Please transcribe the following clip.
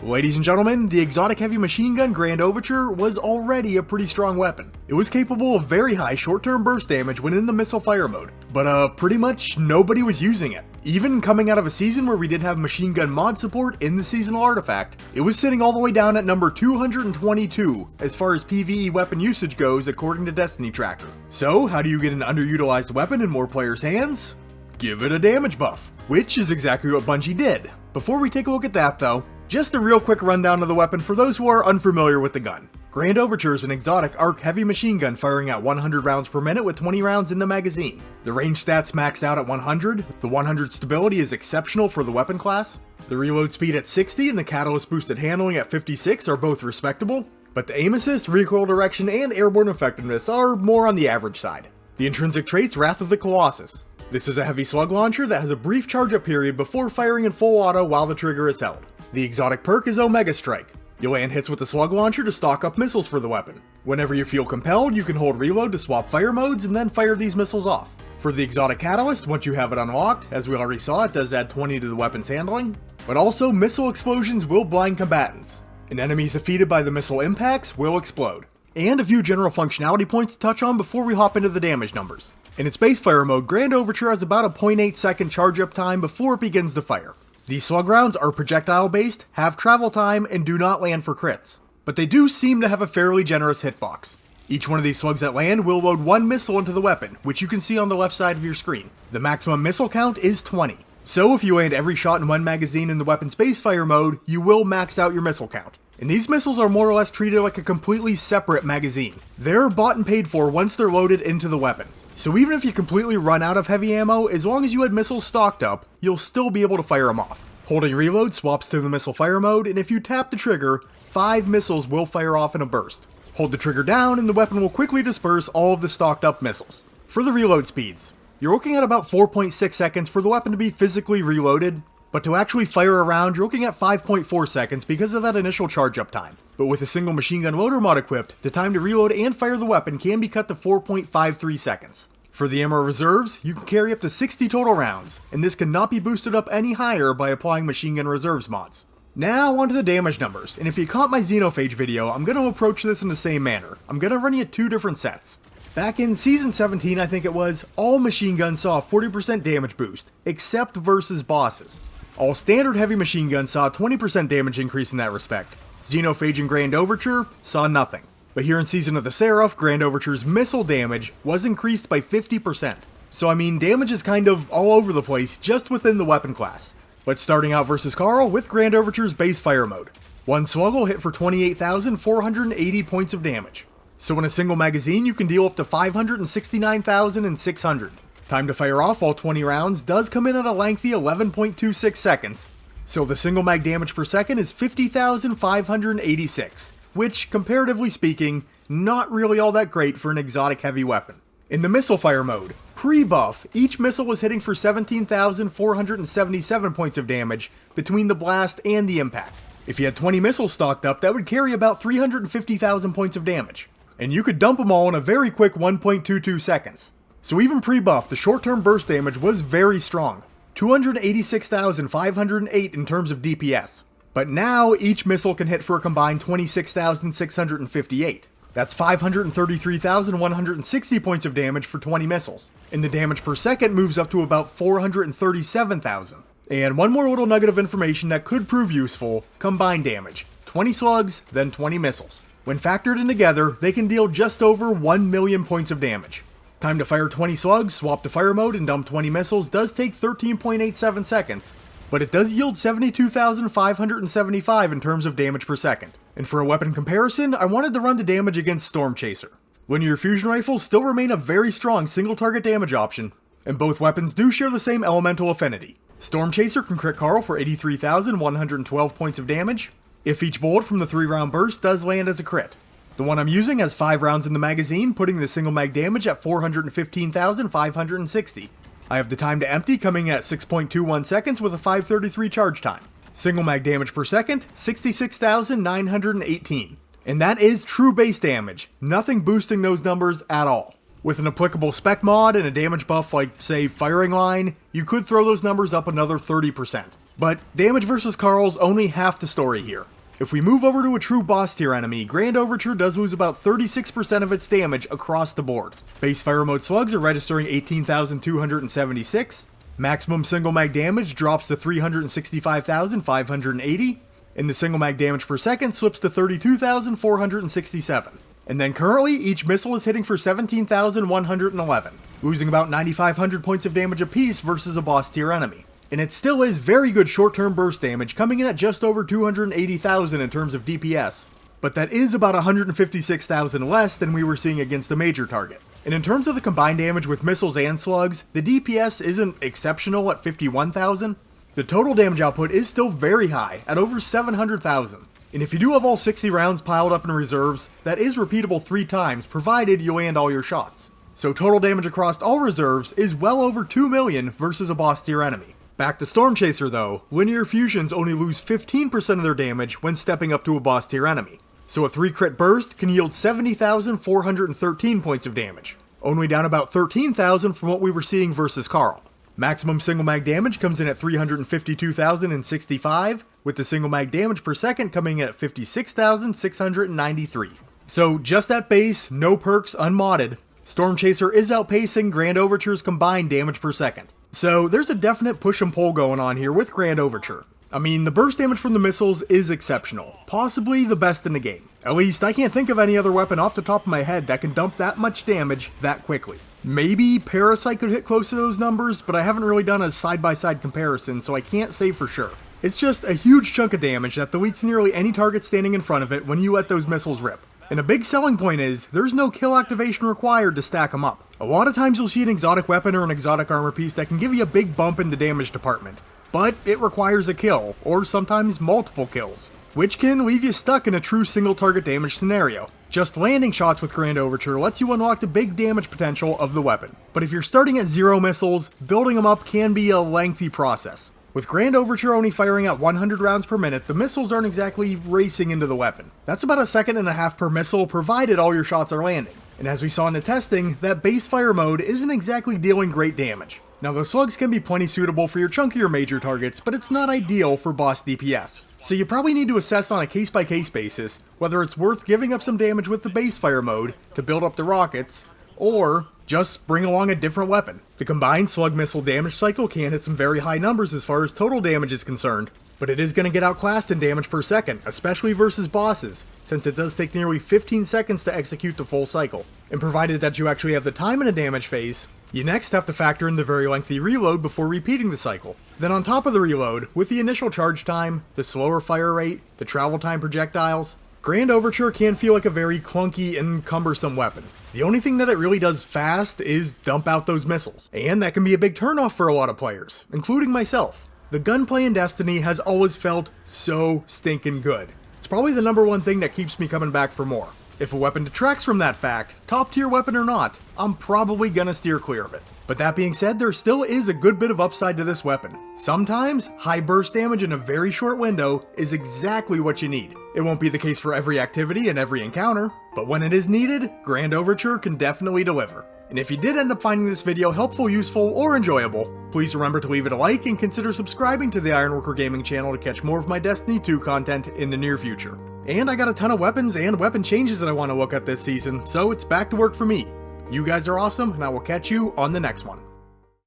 Ladies and gentlemen, the exotic heavy machine gun Grand Overture was already a pretty strong weapon. It was capable of very high short-term burst damage when in the missile fire mode, but pretty much nobody was using it. Even coming out of a season where we did have machine gun mod support in the seasonal artifact, it was sitting all the way down at number 222 as far as PvE weapon usage goes according to Destiny Tracker. So how do you get an underutilized weapon in more players' hands? Give it a damage buff, which is exactly what Bungie did. Before we take a look at that though, just a real quick rundown of the weapon for those who are unfamiliar with the gun. Grand Overture is an exotic arc heavy machine gun firing at 100 rounds per minute with 20 rounds in the magazine. The range stats maxed out at 100, the 100 stability is exceptional for the weapon class, the reload speed at 60 and the catalyst boosted handling at 56 are both respectable, but the aim assist, recoil direction, and airborne effectiveness are more on the average side. The intrinsic traits: Wrath of the Colossus. This is a heavy slug launcher that has a brief charge-up period before firing in full auto while the trigger is held. The exotic perk is Omega Strike. You land hits with the slug launcher to stock up missiles for the weapon. Whenever you feel compelled, you can hold reload to swap fire modes and then fire these missiles off. For the exotic catalyst, once you have it unlocked, as we already saw, it does add 20 to the weapon's handling, but also missile explosions will blind combatants, and enemies defeated by the missile impacts will explode. And a few general functionality points to touch on before we hop into the damage numbers. In its base fire mode, Grand Overture has about a 0.8 second charge up time before it begins to fire. These slug rounds are projectile based, have travel time, and do not land for crits. But they do seem to have a fairly generous hitbox. Each one of these slugs that land will load one missile into the weapon, which you can see on the left side of your screen. The maximum missile count is 20. So if you land every shot in one magazine in the weapon's base fire mode, you will max out your missile count. And these missiles are more or less treated like a completely separate magazine. They're bought and paid for once they're loaded into the weapon. So even if you completely run out of heavy ammo, as long as you had missiles stocked up, you'll still be able to fire them off. Holding reload swaps to the missile fire mode, and if you tap the trigger, 5 missiles will fire off in a burst. Hold the trigger down and the weapon will quickly disperse all of the stocked up missiles. For the reload speeds, you're looking at about 4.6 seconds for the weapon to be physically reloaded, but to actually fire a round, you're looking at 5.4 seconds because of that initial charge up time. But with a single machine gun loader mod equipped, the time to reload and fire the weapon can be cut to 4.53 seconds. For the ammo reserves, you can carry up to 60 total rounds, and this cannot be boosted up any higher by applying machine gun reserves mods. Now onto the damage numbers, and if you caught my Xenophage video, I'm going to approach this in the same manner. I'm going to run you 2 different sets. Back in Season 17, I think it was, all machine guns saw a 40% damage boost, except versus bosses. All standard heavy machine guns saw a 20% damage increase in that respect. Xenophage and Grand Overture saw nothing. But here in Season of the Seraph, Grand Overture's missile damage was increased by 50%. So I mean, damage is kind of all over the place just within the weapon class. But starting out versus Carl with Grand Overture's base fire mode. One slug will hit for 28,480 points of damage. So in a single magazine, you can deal up to 569,600. Time to fire off all 20 rounds does come in at a lengthy 11.26 seconds. So the single mag damage per second is 50,586. Which, comparatively speaking, not really all that great for an exotic heavy weapon. In the missile fire mode, pre-buff, each missile was hitting for 17,477 points of damage between the blast and the impact. If you had 20 missiles stocked up, that would carry about 350,000 points of damage. And you could dump them all in a very quick 1.22 seconds. So even pre-buff, the short-term burst damage was very strong. 286,508 in terms of DPS. But now, each missile can hit for a combined 26,658. That's 533,160 points of damage for 20 missiles. And the damage per second moves up to about 437,000. And one more little nugget of information that could prove useful, combined damage. 20 slugs, then 20 missiles. When factored in together, they can deal just over 1 million points of damage. Time to fire 20 slugs, swap to fire mode, and dump 20 missiles does take 13.87 seconds. But it does yield 72,575 in terms of damage per second. And for a weapon comparison, I wanted to run the damage against Storm Chaser. Linear fusion rifles still remain a very strong single target damage option, and both weapons do share the same elemental affinity. Storm Chaser can crit Carl for 83,112 points of damage, if each bullet from the 3-round burst does land as a crit. The one I'm using has 5 rounds in the magazine, putting the single mag damage at 415,560. I have the time to empty coming at 6.21 seconds with a 533 charge time. Single mag damage per second, 66,918. And that is true base damage, nothing boosting those numbers at all. With an applicable spec mod and a damage buff like, say, Firing Line, you could throw those numbers up another 30%. But damage versus Carl's only half the story here. If we move over to a true boss tier enemy, Grand Overture does lose about 36% of its damage across the board. Base fire mode slugs are registering 18,276, maximum single mag damage drops to 365,580, and the single mag damage per second slips to 32,467. And then currently, each missile is hitting for 17,111, losing about 9,500 points of damage apiece versus a boss tier enemy. And it still is very good short-term burst damage, coming in at just over 280,000 in terms of DPS, but that is about 156,000 less than we were seeing against a major target. And in terms of the combined damage with missiles and slugs, the DPS isn't exceptional at 51,000. The total damage output is still very high, at over 700,000. And if you do have all 60 rounds piled up in reserves, that is repeatable 3 times, provided you land all your shots. So total damage across all reserves is well over 2 million versus a boss tier enemy. Back to Storm Chaser though, linear fusions only lose 15% of their damage when stepping up to a boss tier enemy. So a 3 crit burst can yield 70,413 points of damage, only down about 13,000 from what we were seeing versus Carl. Maximum single mag damage comes in at 352,065, with the single mag damage per second coming in at 56,693. So just at base, no perks, unmodded, Storm Chaser is outpacing Grand Overture's combined damage per second. So there's a definite push and pull going on here with Grand Overture. I mean, the burst damage from the missiles is exceptional, possibly the best in the game. At least I can't think of any other weapon off the top of my head that can dump that much damage that quickly. Maybe Parasite could hit close to those numbers, but I haven't really done a side-by-side comparison, so I can't say for sure. It's just a huge chunk of damage that deletes nearly any target standing in front of it when you let those missiles rip. And a big selling point is, there's no kill activation required to stack them up. A lot of times you'll see an exotic weapon or an exotic armor piece that can give you a big bump in the damage department, but it requires a kill, or sometimes multiple kills, which can leave you stuck in a true single target damage scenario. Just landing shots with Grand Overture lets you unlock the big damage potential of the weapon. But if you're starting at 0 missiles, building them up can be a lengthy process. With Grand Overture only firing at 100 rounds per minute, the missiles aren't exactly racing into the weapon. That's about 1.5 seconds per missile, provided all your shots are landing. And as we saw in the testing, that base fire mode isn't exactly dealing great damage. Now the slugs can be plenty suitable for your chunkier major targets, but it's not ideal for boss DPS. So you probably need to assess on a case-by-case basis whether it's worth giving up some damage with the base fire mode to build up the rockets, or just bring along a different weapon. The combined slug missile damage cycle can hit some very high numbers as far as total damage is concerned, but it is going to get outclassed in damage per second, especially versus bosses, since it does take nearly 15 seconds to execute the full cycle. And provided that you actually have the time in a damage phase, you next have to factor in the very lengthy reload before repeating the cycle. Then on top of the reload, with the initial charge time, the slower fire rate, the travel time projectiles, Grand Overture can feel like a very clunky and cumbersome weapon. The only thing that it really does fast is dump out those missiles, and that can be a big turnoff for a lot of players, including myself. The gunplay in Destiny has always felt so stinking good. It's probably the #1 thing that keeps me coming back for more. If a weapon detracts from that fact, top tier weapon or not, I'm probably gonna steer clear of it. But that being said, there still is a good bit of upside to this weapon. Sometimes, high burst damage in a very short window is exactly what you need. It won't be the case for every activity and every encounter, but when it is needed, Grand Overture can definitely deliver. And if you did end up finding this video helpful, useful, or enjoyable, please remember to leave it a like and consider subscribing to the Ironworker Gaming channel to catch more of my Destiny 2 content in the near future. And I got a ton of weapons and weapon changes that I want to look at this season, so it's back to work for me. You guys are awesome, and I will catch you on the next one.